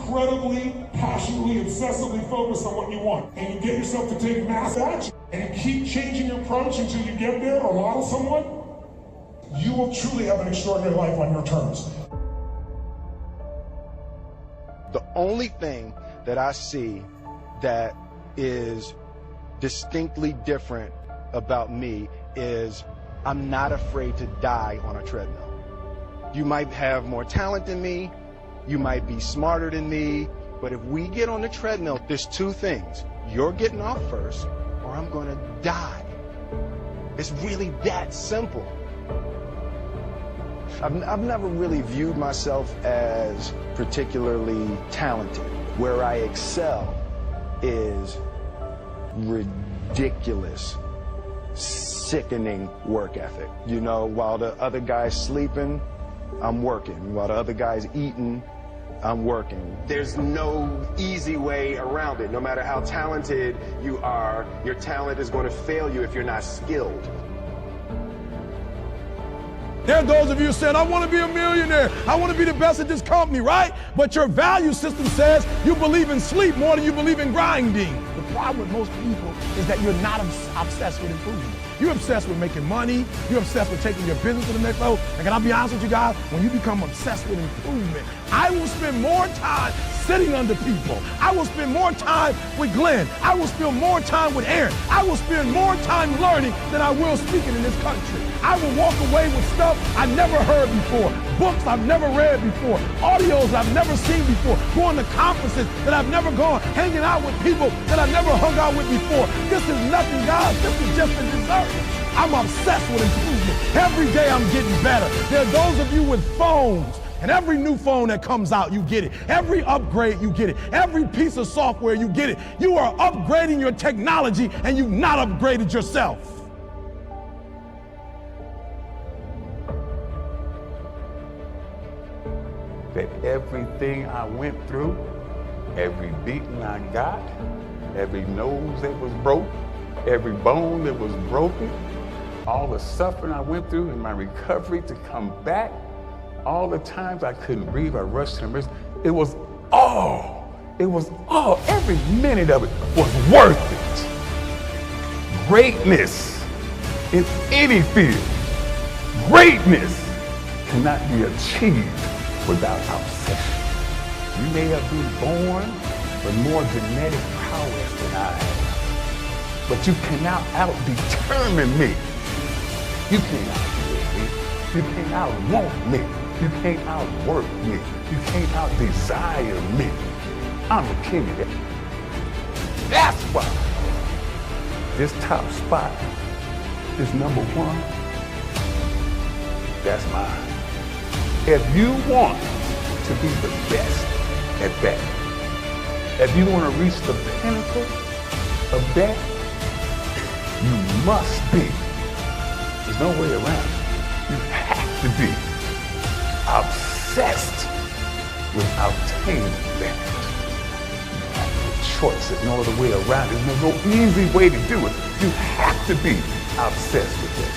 incredibly, passionately, obsessively focused on what you want, and you get yourself to take massive action, and you keep changing your approach until you get there or model someone, you will truly have an extraordinary life on your terms. The only thing that I see that is distinctly different about me is I'm not afraid to die on a treadmill. You might have more talent than me, you might be smarter than me, but if we get on the treadmill, there's two things. You're getting off first, or I'm gonna die. It's really that simple. I've never really viewed myself as particularly talented. Where I excel is ridiculous, sickening work ethic. You know, while the other guy's sleeping, I'm working. While the other guy's eating, I'm working. There's no easy way around it. No matter how talented you are, your talent is going to fail you if you're not skilled. There are those of you saying, I want to be a millionaire. I want to be the best at this company, right? But your value system says you believe in sleep more than you believe in grinding. The problem with most people is that you're not obsessed with improvement. You're obsessed with making money. You're obsessed with taking your business to the next level. And can I be honest with you guys? When you become obsessed with improvement, I will spend more time sitting under people. I will spend more time with Glenn. I will spend more time with Aaron. I will spend more time learning than I will speaking in this country. I will walk away with stuff I never heard before, books I've never read before, audios I've never seen before, going to conferences that I've never gone, hanging out with people that I've never hung out with before. This is nothing, guys. This is just a dessert. I'm obsessed with improvement. Every day I'm getting better. There are those of you with phones, and every new phone that comes out, you get it. Every upgrade, you get it. Every piece of software, you get it. You are upgrading your technology, and you've not upgraded yourself. That everything I went through, every beating I got, every nose that was broke, every bone that was broken, all the suffering I went through in my recovery to come back, all the times I couldn't breathe, I rushed to the emergency, it was all, every minute of it was worth it. Greatness in any field, greatness cannot be achieved without obsession. You may have been born with more genetic prowess than I have, but you cannot out-determine me. You can't out-live me. You can't out-want me. You can't outwork me. You can't out-desire me. I'm the king of that. That's why this top spot is number one. That's mine. If you want to be the best at that, if you want to reach the pinnacle of that, you must be. There's no way around it. You have to be obsessed with obtaining that. You have no choice. There's no other way around it. There's no easy way to do it. You have to be obsessed with that.